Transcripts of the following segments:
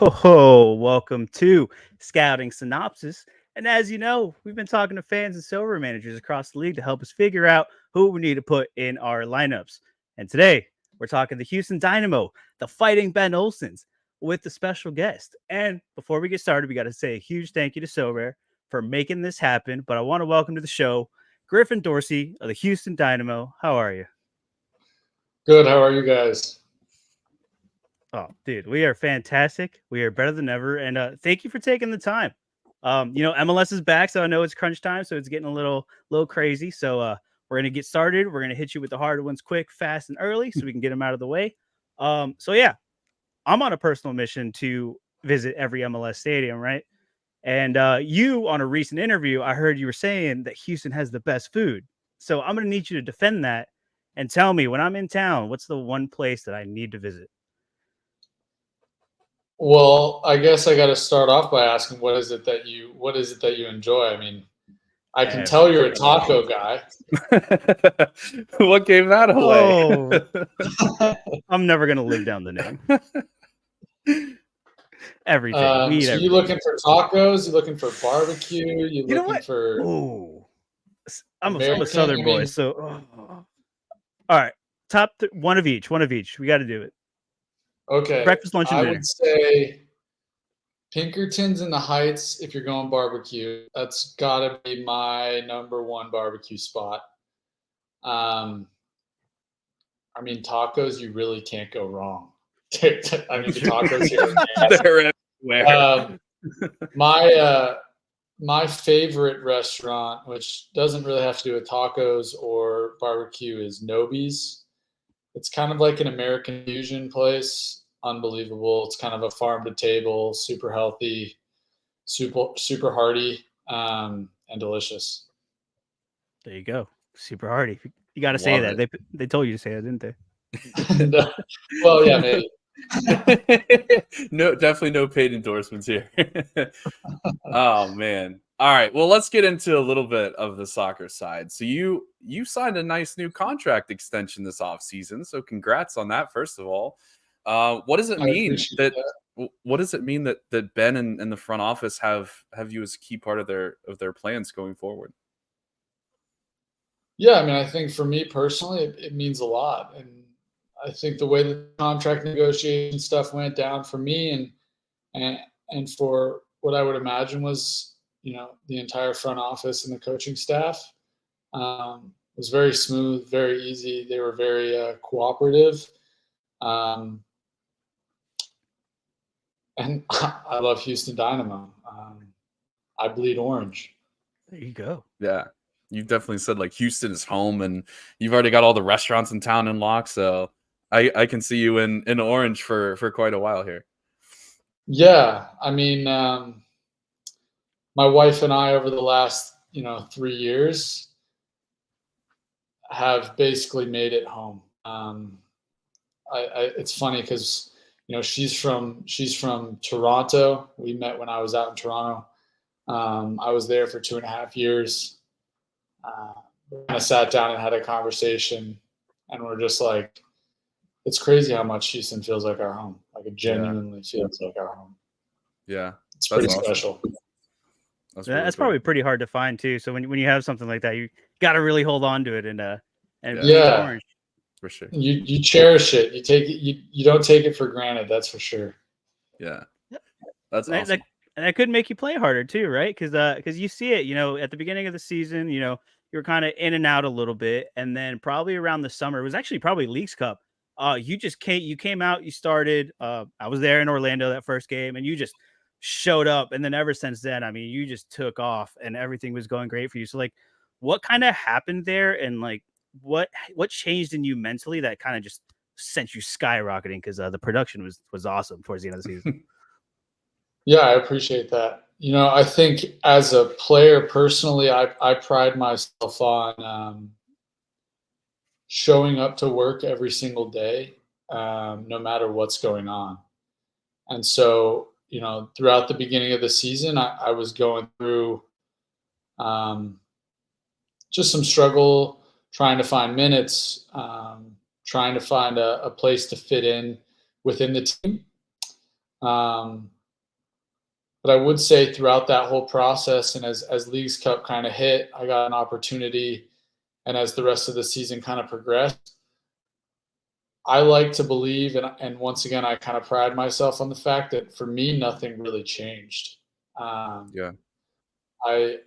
Oh, welcome to Scouting Synopsis. And as you know, we've been talking to fans and silver managers across the league to help us figure out who we need to put in our lineups. And today, we're talking the Houston Dynamo, the Fighting Ben Olsons, with a special guest. And before we get started, we got to say a huge thank you to Sorare for making this happen. But I want to welcome to the show Griffin Dorsey of the Houston Dynamo. How are you? Good. How are you guys? Oh, dude, we are fantastic. We are better than ever, and thank you for taking the time. MLS is back, so I know it's crunch time, so it's getting a little crazy. So we're gonna get started. We're gonna hit you with the hard ones, quick, fast, and early, so we can get them out of the way. So yeah, I'm on a personal mission to visit every MLS stadium, right? And you, on a recent interview, I heard you were saying that Houston has the best food. So I'm gonna need you to defend that and tell me when I'm in town, what's the one place that I need to visit? Well, I guess I got to start off by asking what is it that you enjoy? I mean, I can tell you're a Everything. taco guy. What gave that away? Oh, I'm never gonna live down the name. Everything. We eat So you everything. looking for tacos? You looking for barbecue? You You know looking what? for Oh, I'm a American? Southern I boy, mean, so all right. One of each. One of each. We got to do it. okay. Breakfast, lunch, and I dinner. would say Pinkertons in the Heights if you're going barbecue. That's got to be my number one barbecue spot. Um, I mean, tacos, you really can't go wrong. I mean, the tacos here are nasty. They're everywhere. My my favorite restaurant, which doesn't really have to do with tacos or barbecue, is Nobi's. It's kind of like an American fusion place. Unbelievable. It's kind of a farm to table, super healthy, super hearty, and delicious. There you go. Super hardy. You got to say Love that. They told you to say that, didn't they? And, well, yeah, maybe. No, definitely no paid endorsements here. Oh man. All right. Well, let's get into a little bit of the soccer side. So you signed a nice new contract extension this offseason. So congrats on that, first of all. What does it I mean appreciate that what does it mean that Ben and the front office have you as a key part of their plans going forward? Yeah, I mean, I think for me personally, it means a lot, and I think the way the contract negotiation stuff went down for me, and and for what I would imagine was, the entire front office and the coaching staff, was very smooth, very easy. They were very cooperative, um, and I love Houston Dynamo. I bleed orange. There you go. Yeah. You've definitely said like Houston is home, and you've already got all the restaurants in town in lock. So I can see you in orange for quite a while here. Yeah, I mean, my wife and I over the last 3 years have basically made it home. It's funny because she's from Toronto. We met when I was out in Toronto. I was there for 2.5 years. Kind of sat down and had a conversation, and we're just like, it's crazy how much Houston feels like our home. Like it genuinely feels like our home. Yeah, It's pretty awesome. special. That's really probably pretty hard to find too. So when you have something like that, you got to really hold on to it and bleed orange. For sure. You cherish it. You take it. You don't take it for granted. That's for sure. Yeah, that's awesome. And that could make you play harder too, right? Because you see it, at the beginning of the season, you were kind of in and out a little bit, and then probably around the summer, it was actually probably Leagues Cup. You came out, you started. I was there in Orlando that first game, and you just showed up, and then ever since then, I mean, you just took off, and everything was going great for you. So, like, what kind of happened there, and like, what changed in you mentally that kind of just sent you skyrocketing? Because the production was awesome towards the end of the season. Yeah, I appreciate that. I think as a player personally, I pride myself on showing up to work every single day, no matter what's going on. And so, throughout the beginning of the season, I was going through um, just some struggle trying to find minutes, trying to find a place to fit in within the team. But I would say throughout that whole process, and as Leagues Cup kind of hit, I got an opportunity, and as the rest of the season kind of progressed, I like to believe, and once again, I kind of pride myself on the fact that for me, nothing really changed. Um, Yeah. I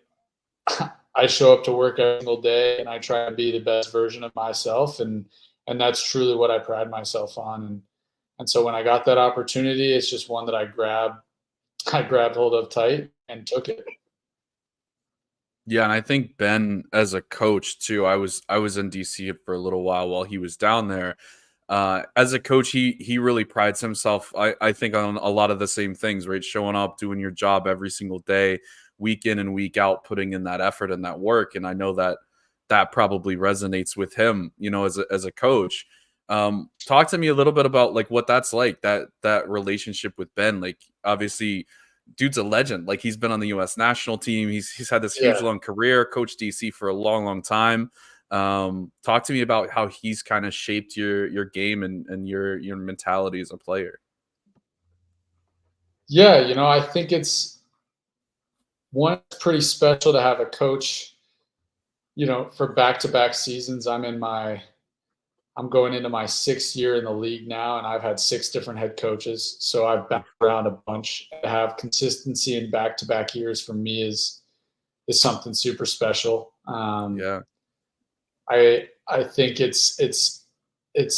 I show up to work every single day, and I try to be the best version of myself, and that's truly what I pride myself on. And so when I got that opportunity, it's just one that I grabbed hold of tight and took it. Yeah, and I think Ben as a coach too. I was in DC for a little while he was down there. As a coach, he really prides himself. I think on a lot of the same things, right? Showing up, doing your job every single day, week in and week out, putting in that effort and that work. And I know that that probably resonates with him, as a coach. Talk to me a little bit about like what that's like, that relationship with Ben. Like obviously dude's a legend. Like he's been on the US national team. He's had this huge Yeah. long career, coached DC for a long, long time. Talk to me about how he's kind of shaped your game and your mentality as a player. Yeah, I think it's pretty special to have a coach, for back-to-back seasons. I'm going into my 6th year in the league now, and I've had 6 different head coaches. So I've bounced around a bunch. To have consistency in back-to-back years for me is something super special. Yeah. I think it's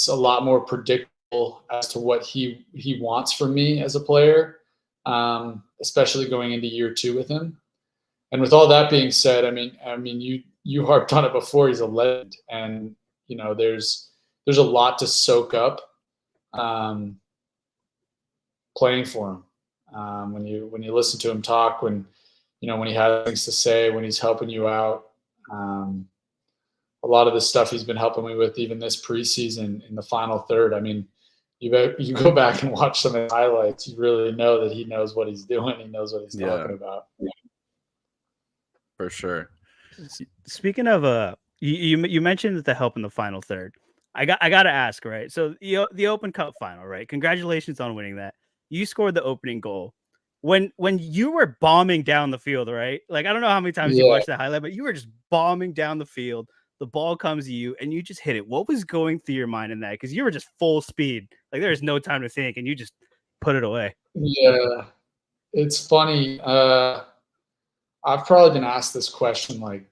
a lot more predictable as to what he wants from me as a player, especially going into year 2 with him. And with all that being said, I mean, you harped on it before. He's a legend, and there's a lot to soak up playing for him. When you listen to him talk, when he has things to say, when he's helping you out. A lot of the stuff he's been helping me with, even this preseason in the final third. I mean, you go back and watch some of his highlights, you really know that he knows what he's doing. He knows what he's talking about. For sure. Speaking of you mentioned the help in the final third. I got to ask, right? So the Open Cup final, right? Congratulations on winning that. You scored the opening goal. When you were bombing down the field, right? Like I don't know how many times you watched that highlight, but you were just bombing down the field. The ball comes to you and you just hit it. What was going through your mind in that? Because you were just full speed. Like there's no time to think, and you just put it away. Yeah, it's funny. I've probably been asked this question like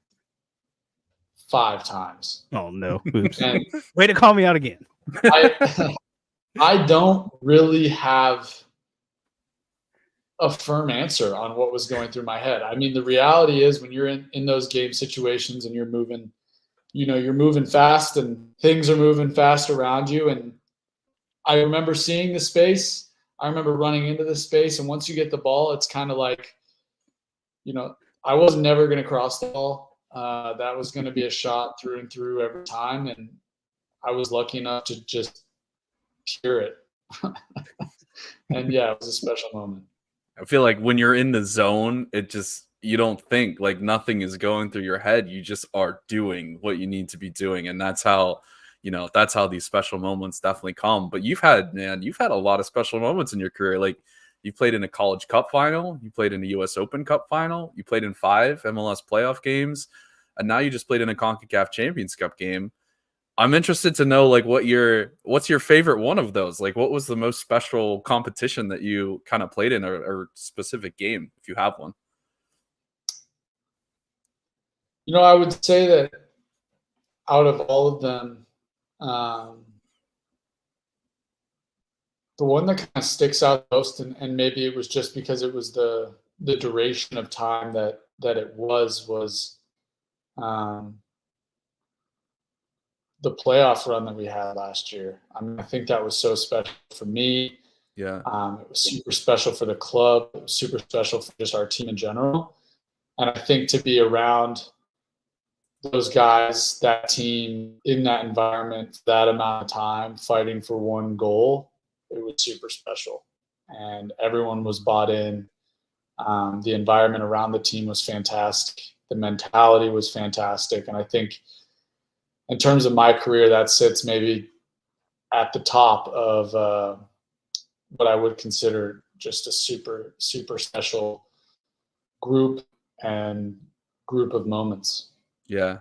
5 times. Oh no! Oops. And Way to call me out again. I don't really have a firm answer on what was going through my head. I mean, the reality is when you're in those game situations and you're moving fast and things are moving fast around you. And I remember seeing the space. I remember running into the space. And once you get the ball, it's kind of like, I was never going to cross the ball. That was going to be a shot through and through every time. And I was lucky enough to just hear it. And yeah, it was a special moment. I feel like when you're in the zone, you don't think, like nothing is going through your head. You just are doing what you need to be doing. And that's how these special moments definitely come. But you've had a lot of special moments in your career. Like you played in a college cup final, you played in the US Open Cup final, you played in 5 MLS playoff games, and now you just played in a CONCACAF Champions Cup game. I'm interested to know like what's your favorite one of those? Like what was the most special competition that you kind of played in, or specific game if you have one? I would say that out of all of them, the one that kind of sticks out most, and maybe it was just because it was the duration of time that it was the playoff run that we had last year. I mean, I think that was so special for me. Yeah. It was super special for the club. It was super special for just our team in general. And I think to be around those guys, that team, in that environment, that amount of time, fighting for one goal, it was super special. And everyone was bought in. The environment around the team was fantastic. The mentality was fantastic. And I think in terms of my career, that sits maybe at the top of what I would consider just a super, super special group of moments. Yeah.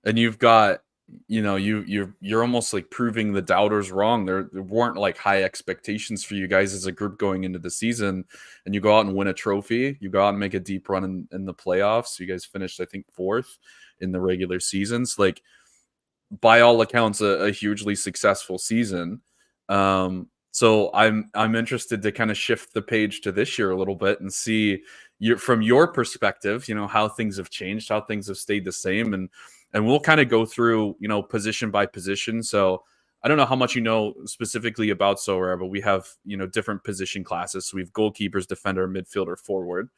And you've got, you're almost like proving the doubters wrong. There weren't like high expectations for you guys as a group going into the season, and you go out and win a trophy. You go out and make a deep run in the playoffs. You guys finished, I think, 4th in the regular seasons. Like, by all accounts, a hugely successful season. So I'm interested to kind of shift the page to this year a little bit and see from your perspective, how things have changed, how things have stayed the same, and we'll kind of go through, position by position. So I don't know how much you know specifically about Sorare, but we have, different position classes. So we have goalkeepers, defender, midfielder, forward.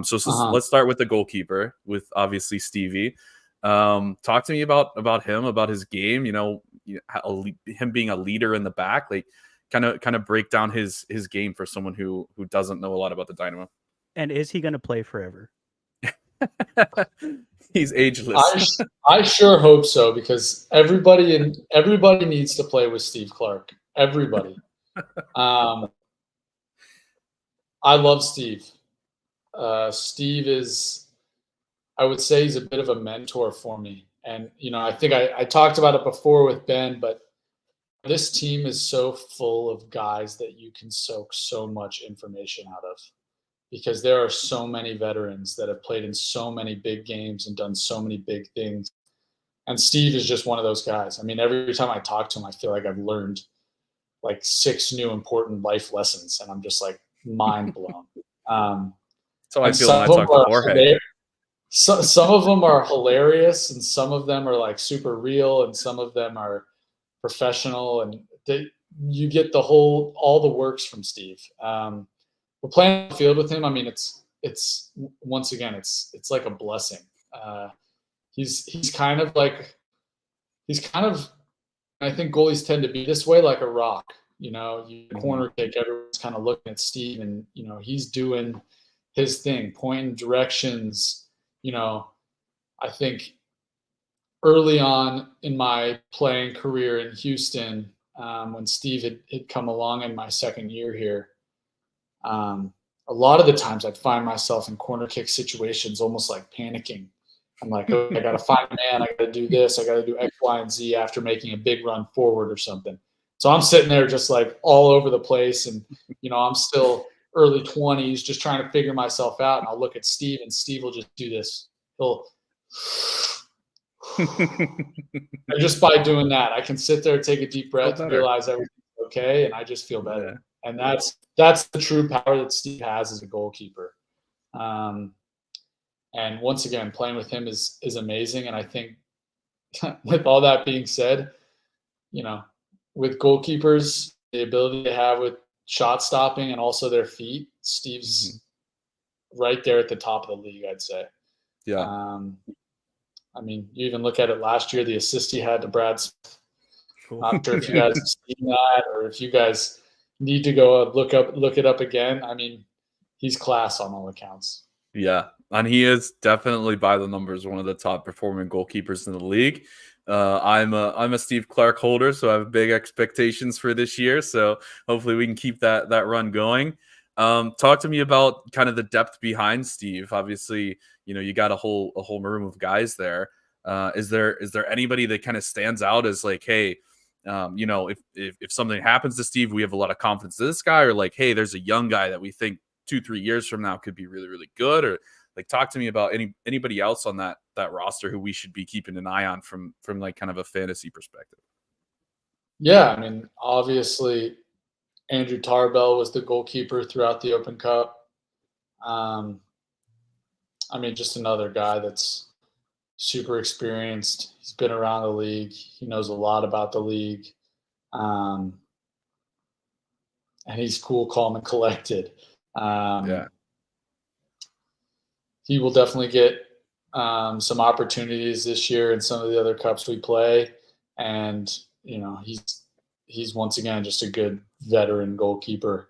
So let's start with the goalkeeper, with obviously Stevie. Talk to me about him, about his game, him being a leader in the back, like kind of break down his game for someone who doesn't know a lot about the Dynamo. And is he going to play forever? He's ageless. I sure hope so, because everybody needs to play with Steve Clark. Everybody. I love Steve. Steve is, I would say, he's a bit of a mentor for me. And, I think I talked about it before with Ben, but this team is so full of guys that you can soak so much information out of, because there are so many veterans that have played in so many big games and done so many big things. And Steve is just one of those guys. I mean, every time I talk to him, I feel like I've learned like 6 new important life lessons, and I'm just like mind blown. So I feel when I talk to Jorge. Some of them are hilarious, and some of them are like super real, and some of them are professional, and you get all the works from Steve. We're playing on the field with him. I mean, it's once again, it's like a blessing. He's kind of, I think goalies tend to be this way, like a rock. You corner kick, everyone's kind of looking at Steve, and he's doing his thing, pointing directions. I think early on in my playing career in Houston, when Steve had come along in my second year here, a lot of the times I'd find myself in corner kick situations almost like panicking. I'm like, okay, I got to find a man. I got to do this. I got to do X, Y, and Z after making a big run forward or something. So I'm sitting there just like all over the place. And, I'm still early 20s, just trying to figure myself out. And I'll look at Steve, and Steve will just do this. And just by doing that, I can sit there, take a deep breath, and realize everything's okay, and I just feel better. Yeah. And that's the true power that Steve has as a goalkeeper. And once again, playing with him is amazing. And I think with all that being said, with goalkeepers, the ability to have with shot stopping and also their feet, Steve's right there at the top of the league, I'd say. Yeah. I mean, you even look at it last year, the assist he had to Brad Smith. Not sure if you guys have seen that, or if you guys need to go look it up again. I mean, he's class on all accounts. Yeah, and he is definitely, by the numbers, one of the top performing goalkeepers in the league. I'm a Steve Clark holder, so I have big expectations for this year. So hopefully we can keep that run going. Talk to me about kind of the depth behind Steve. Obviously, you got a whole room of guys there. Is there anybody that kind of stands out as like, hey, if something happens to Steve, we have a lot of confidence in this guy, or like, hey, there's a young guy that we think 2-3 years from now could be really, really good, or like talk to me about anybody else on that roster who we should be keeping an eye on from like kind of a fantasy perspective. Yeah, I mean, obviously Andrew Tarbell was the goalkeeper throughout the Open Cup. I mean, just another guy that's super experienced. He's been around the league. He knows a lot about the league. And he's cool, calm, and collected. Yeah. He will definitely get some opportunities this year in some of the other cups we play. And, he's once again just a good veteran goalkeeper.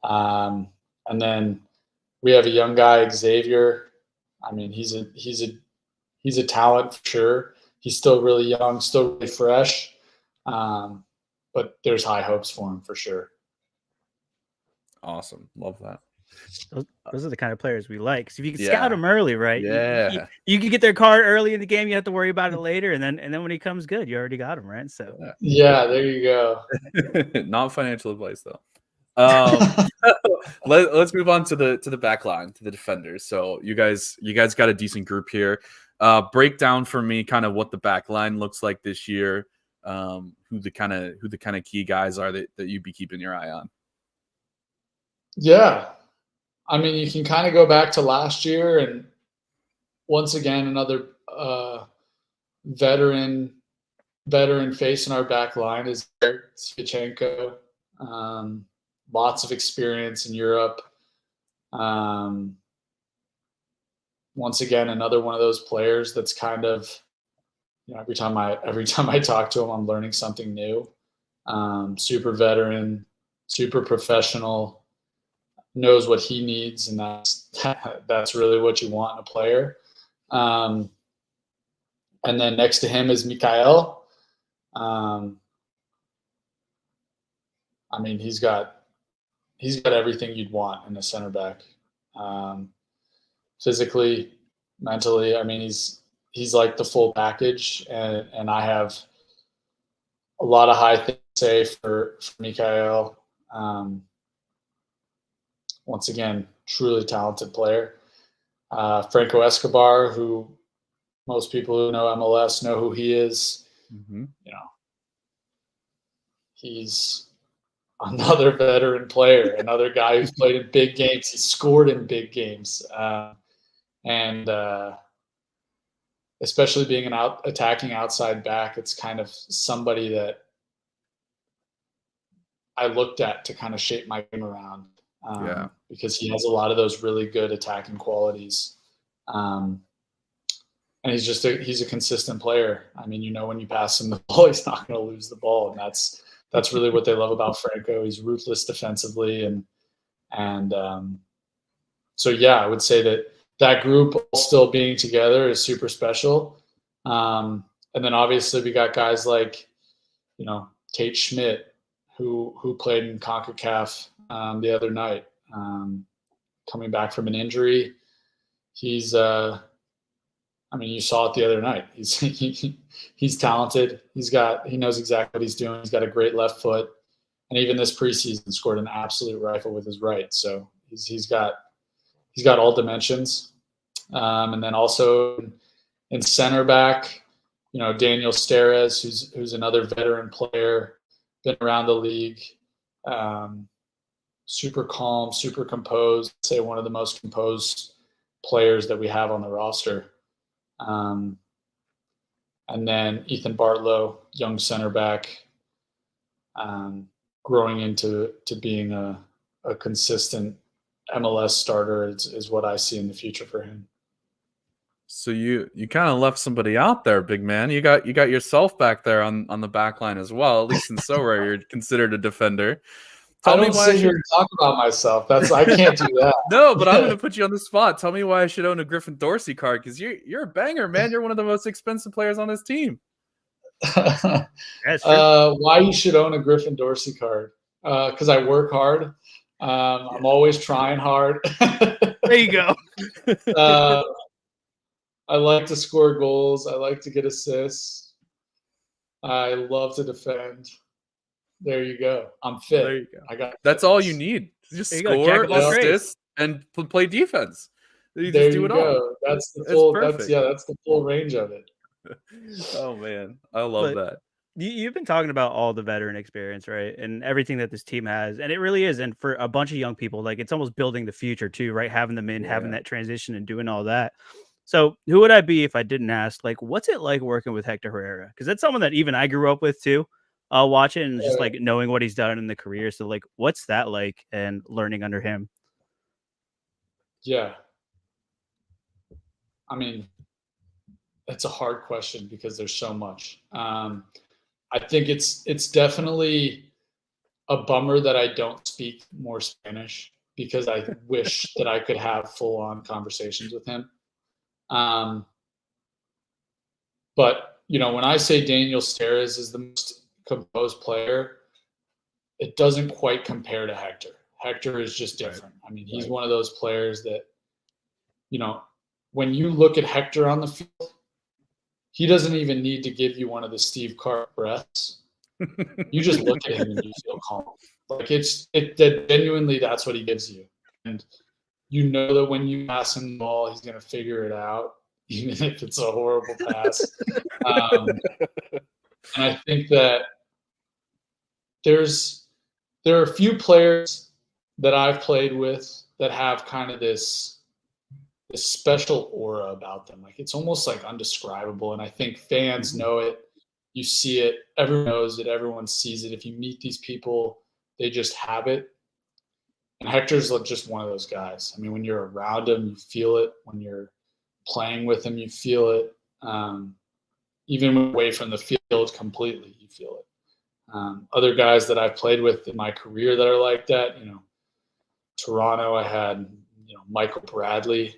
And then we have a young guy, Xavier. I mean, he's a talent for sure. He's still really young, still really fresh. But there's high hopes for him for sure. Awesome. Love that. Those are the kind of players we like. So if you can Yeah. scout them early, right? Yeah. You can get their card early in the game. You have to worry about it later, and then when he comes good, you already got him, right? So Yeah, there you go. Not financial advice though. Let's move on to the back line, to the defenders. So you guys got a decent group here. Break down for me kind of what the back line looks like this year. Who the kind of key guys are that you'd be keeping your eye on. Yeah. I mean, you can kind of go back to last year, and once again, another veteran face in our back line is Svichenko. Lots of experience in Europe. Once again, another one of those players that's kind of, every time I talk to him, I'm learning something new. Super veteran, super professional, knows what he needs, and that's really what you want in a player. And then next to him is Mikhail. I mean, he's got everything you'd want in a center back. Physically, mentally, I mean, he's like the full package, and I have a lot of high things to say for Mikhail. Once again, truly talented player. Franco Escobar, who most people who know MLS know who he is. Mm-hmm. He's another veteran player, another guy who's played in big games. He's scored in big games. And especially being an attacking outside back, it's kind of somebody that I looked at to kind of shape my game around. Because he has a lot of those really good attacking qualities. And he's a consistent player. I mean, when you pass him the ball, he's not going to lose the ball. And that's really what they love about Franco. He's ruthless defensively. And so, yeah, I would say that group all still being together is super special. And then obviously we got guys like, Tate Schmidt, who played in CONCACAF the other night, coming back from an injury. He's, you saw it the other night. He's talented. He knows exactly what he's doing. He's got a great left foot, and even this preseason scored an absolute rifle with his right. So he's got all dimensions. And then also in center back, Daniel Steres, who's another veteran player, been around the league. Super calm, super composed. I'd say one of the most composed players that we have on the roster. And then Ethan Bartlow, young center back, growing into being a consistent MLS starter is what I see in the future for him. So you kind of left somebody out there, big man. You got yourself back there on the back line as well. At least in Sorare, you're considered a defender. I don't sit here and talk about myself. I can't do that. No, but I'm going to put you on the spot. Tell me why I should own a Griffin Dorsey card, because you're a banger, man. You're one of the most expensive players on this team. Why you should own a Griffin Dorsey card? Because I work hard. I'm always trying hard. There you go. I like to score goals. I like to get assists. I love to defend. There you go. I'm fit. There you go. That's all you need. Just score, assist, and play defense. You just do it all. That's the full. That's the full range of it. Oh man, I love that. You've been talking about all the veteran experience, right, and everything that this team has, and it really is. And for a bunch of young people, like, it's almost building the future too, right? Having them in, having that transition, and doing all that. So who would I be if I didn't ask, like, what's it like working with Hector Herrera? Because that's someone that even I grew up with too. Watching and just like knowing what he's done in the career. So like, what's that like, and learning under him? Yeah. I mean, it's a hard question because there's so much. I think it's definitely a bummer that I don't speak more Spanish, because I wish that I could have full on conversations with him. But when I say Daniel Steres is the most composed player, it doesn't quite compare to Hector. Hector is just different. I mean, he's one of those players that, when you look at Hector on the field, he doesn't even need to give you one of the Steve Carr breaths. You just look at him and you feel calm. Like genuinely, that's what he gives you. And you know that when you pass him the ball, he's going to figure it out, even if it's a horrible pass. And I think that there are a few players that I've played with that have kind of this special aura about them. Like it's almost like undescribable. And I think fans know it. You see it. Everyone knows it. Everyone sees it. If you meet these people, they just have it. And Hector's just one of those guys. I mean, when you're around him, you feel it. When you're playing with him, you feel it. Even away from the field completely, you feel it. Other guys that I've played with in my career that are like that, Toronto, I had, Michael Bradley,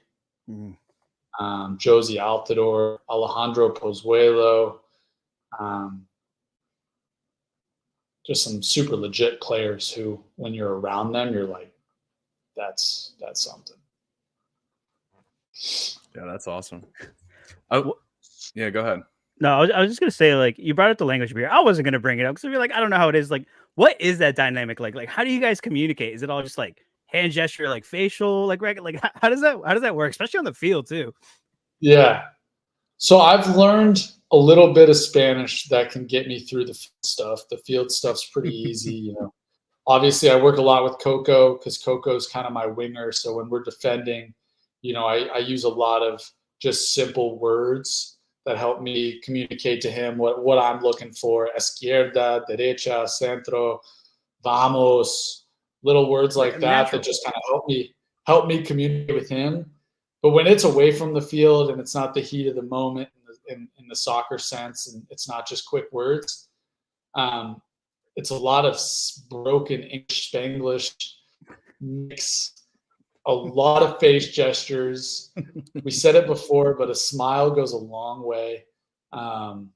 Josie Altidore, Alejandro Pozuelo, just some super legit players who, when you're around them, you're like, that's something. Yeah, that's awesome. Oh, yeah, go ahead. No, I was just gonna say, like, you brought up the language barrier. I wasn't gonna bring it up because I feel like I don't know how it is. Like, what is that dynamic like? Like, how do you guys communicate? Is it all just like hand gesture, like facial, like how does that work, especially on the field too? Yeah. So I've learned a little bit of Spanish that can get me through the field stuff. The field stuff's pretty easy, Obviously, I work a lot with Coco because Coco's kind of my winger. So when we're defending, I use a lot of just simple words that help me communicate to him what I'm looking for. Izquierda, derecha, centro, vamos, little words like that just kind of help me communicate with him. But when it's away from the field and it's not the heat of the moment in the soccer sense, and it's not just quick words, it's a lot of broken English, Spanglish mix, a lot of face gestures. We said it before, but a smile goes a long way. And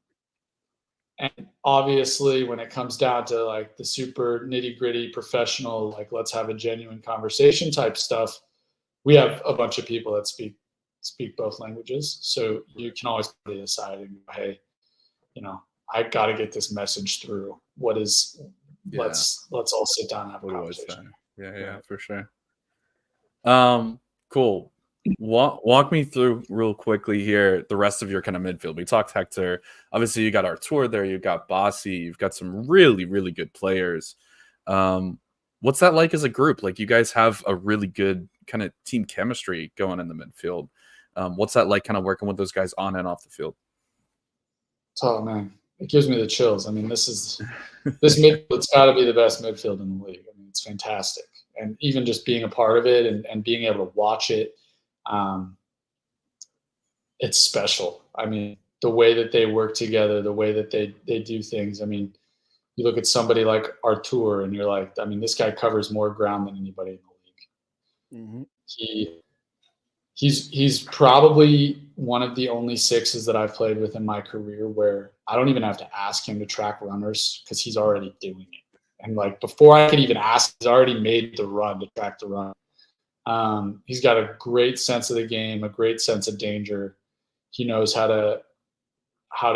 obviously, when it comes down to like the super nitty gritty professional, like let's have a genuine conversation type stuff, we have a bunch of people that speak both languages. So you can always put it aside and go, hey, I got to get this message through. Let's all sit down and have a conversation. Yeah, for sure. Cool. Walk me through real quickly here the rest of your kind of midfield. We talked Hector. Obviously, you got Artur there. You got Bossy. You've got some really, really good players. What's that like as a group? Like you guys have a really good kind of team chemistry going in the midfield. What's that like kind of working with those guys on and off the field? Oh, man. It gives me the chills. I mean, this midfield's got to be the best midfield in the league. I mean, it's fantastic. And even just being a part of it and being able to watch it, it's special. I mean, the way that they work together, the way that they do things. I mean, you look at somebody like Artur and you're like, I mean, this guy covers more ground than anybody in the league. Mm-hmm. He's probably one of the only sixes that I've played with in my career where I don't even have to ask him to track runners because he's already doing it. And like before I could even ask, he's already made the run to track the run. He's got a great sense of the game, a great sense of danger. He knows how to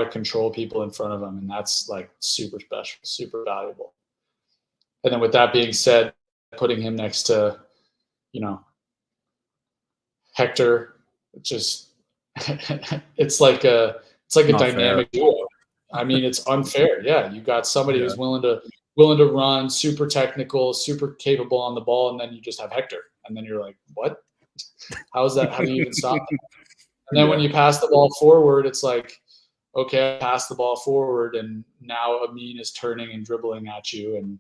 control people in front of him, and that's like super special, super valuable. And then with that being said, putting him next to, Hector, it's like a dynamic duo. I mean, it's unfair. Yeah, you got somebody who's willing to run, super technical, super capable on the ball, and then you just have Hector, and then you're like, what? How is that? How do you even stop that? And then when you pass the ball forward, it's like, okay, I pass the ball forward, and now Amin is turning and dribbling at you, and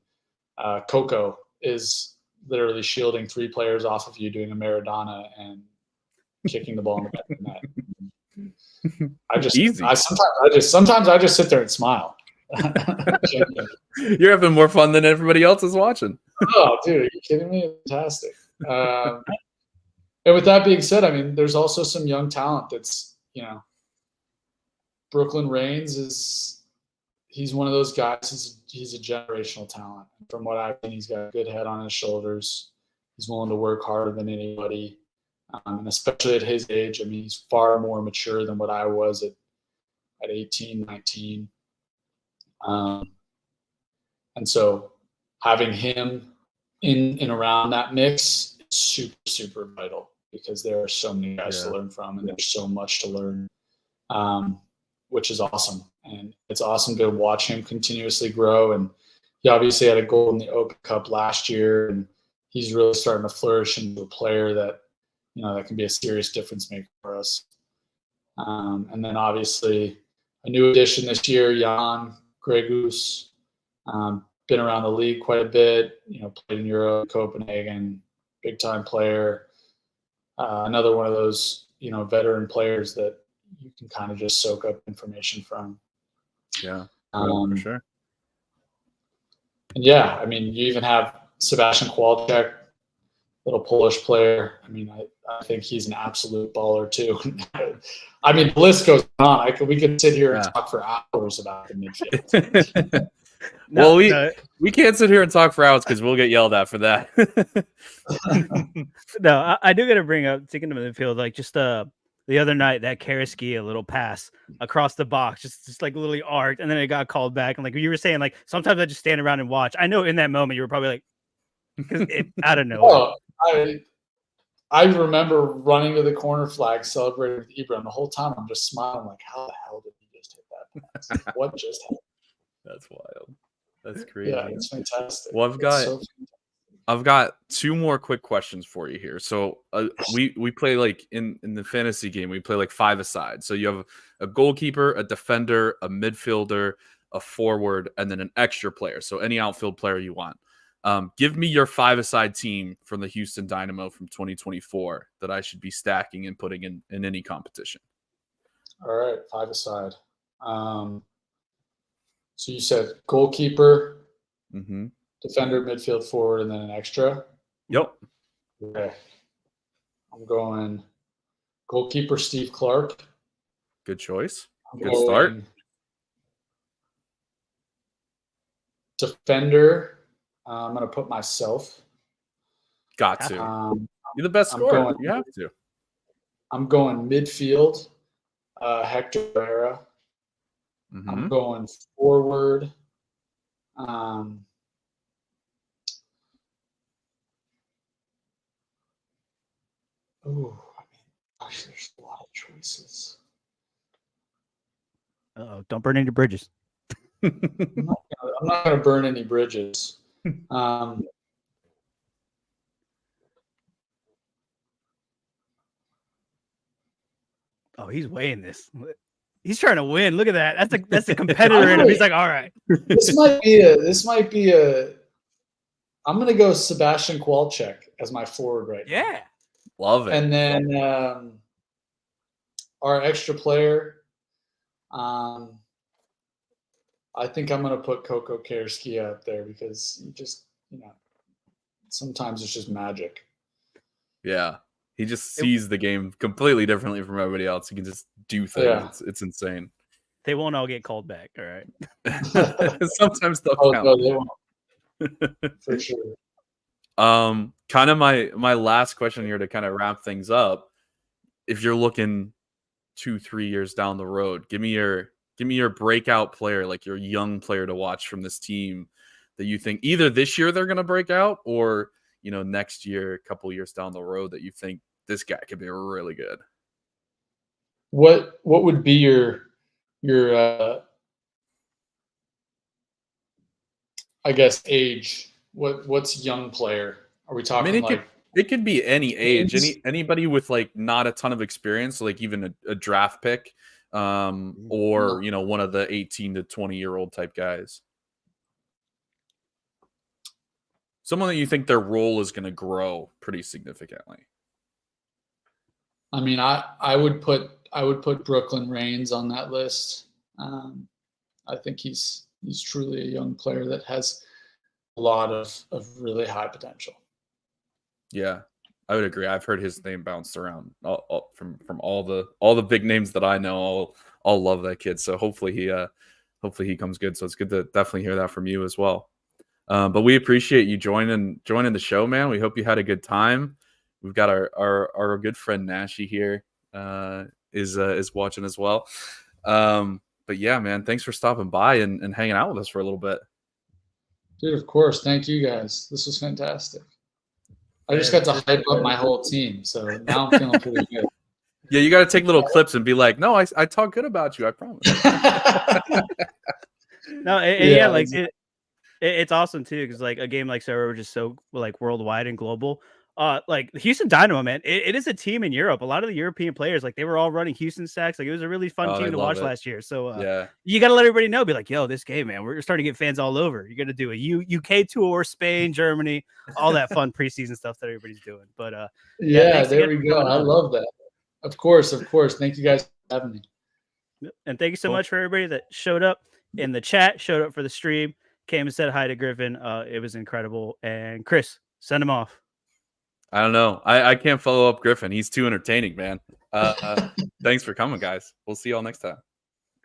Coco is literally shielding 3 players off of you, doing a Maradona and kicking the ball in the back of the net. Sometimes I just sit there and smile. You're having more fun than everybody else is watching. Oh, dude, are you kidding me? Fantastic. And with that being said, I mean, there's also some young talent that's, Brooklyn Reigns he's one of those guys. He's a generational talent. From what I've seen, he's got a good head on his shoulders. He's willing to work harder than anybody, and especially at his age. I mean, he's far more mature than what I was at 18, 19. And so having him in and around that mix is super, super vital because there are so many guys to learn from, and there's so much to learn, which is awesome. And it's awesome to watch him continuously grow. And he obviously had a goal in the Open Cup last year, and he's really starting to flourish into a player that, that can be a serious difference maker for us. And then obviously a new addition this year, Jan Gregus, been around the league quite a bit, played in Euro, Copenhagen, big time player. Another one of those, veteran players that you can kind of just soak up information from. Yeah, for sure. And yeah, I mean, you even have Sebastian Kowalczyk, little Polish player. I mean, I think he's an absolute baller too. I mean, the list goes on. We could sit here and talk for hours about the midfield. We can't sit here and talk for hours because we'll get yelled at for that. No, I do got to bring up taking to the midfield, like just the other night that Karaskia little pass across the box, just like literally arced, and then it got called back. And like you were saying, like sometimes I just stand around and watch. I know in that moment you were probably like, because I don't know. Oh, I remember running to the corner flag, celebrating with Ibra, and the whole time I'm just smiling, like, how the hell did he just hit that pass? What just happened? That's wild. That's crazy. Yeah, it's fantastic. Well, I've got two more quick questions for you here. So we play like in the fantasy game, we play like 5-a-side. So you have a goalkeeper, a defender, a midfielder, a forward, and then an extra player. So any outfield player you want. Give me your 5-a-side team from the Houston Dynamo from 2024 that I should be stacking and putting in any competition. All right, 5-a-side. So you said goalkeeper, defender, midfield, forward, and then an extra? Yep. Okay. I'm going goalkeeper, Steve Clark. Good choice. Good start. Defender, I'm going to put myself. Got to. You're the best scorer. You have to. I'm going midfield, Hector Herrera. I'm going forward. I mean, gosh, there's a lot of choices. Don't burn any bridges. I'm not going to burn any bridges. He's weighing this. He's trying to win. Look at that. That's a competitor in him. He's like, all right. This might be a. I'm going to go Sebastian Kowalczyk as my forward right now. Yeah. Love it. And then our extra player, I think I'm going to put Coco Karaskia up there because you just, sometimes it's just magic. Yeah. He just sees the game completely differently from everybody else. He can just do things. Yeah. It's insane. They won't all get called back. All right. Sometimes they'll count. No, they won't. For sure. Kind of my last question here to kind of wrap things up. If you're looking 2-3 years down the road, give me your breakout player, like your young player to watch from this team that you think either this year they're going to break out or, next year, a couple years down the road that you think this guy could be really good. What would be your I guess age? What's young player? Are we talking it could be any age, anybody with like not a ton of experience, like even a draft pick, or one of the 18 to 20-year-old type guys. Someone that you think their role is going to grow pretty significantly. I mean, I would put Brooklyn Reigns on that list. I think he's truly a young player that has a lot of really high potential. Yeah, I would agree. I've heard his name bounced around from all the big names that I know. I'll love that kid. So hopefully hopefully he comes good. So it's good to definitely hear that from you as well. But we appreciate you joining the show, man. We hope you had a good time. We've got our good friend Nashi here is watching as well. But yeah, man, thanks for stopping by and hanging out with us for a little bit. Dude, of course. Thank you guys. This was fantastic. I just got to hype up my whole team, so now I'm feeling pretty good. Yeah, you got to take little clips and be like, "No, I talk good about you. I promise." No, yeah, like it's awesome too because like a game like Sorare, which is so like worldwide and global. Like the Houston Dynamo, man, it is a team in Europe. A lot of the European players, like they were all running Houston stacks. Like it was a really fun team to watch last year. So yeah, you got to let everybody know. Be like, yo, this game, man, we're starting to get fans all over. You're gonna do a UK tour, Spain, Germany, all that fun preseason stuff that everybody's doing. But yeah, there we go. I love that. Of course. Thank you guys for having me. And thank you so much for everybody that showed up in the chat, showed up for the stream, came and said hi to Griffin. It was incredible. And Chris, send him off. I don't know. I can't follow up Griffin. He's too entertaining, man. Thanks for coming, guys. We'll see y'all next time.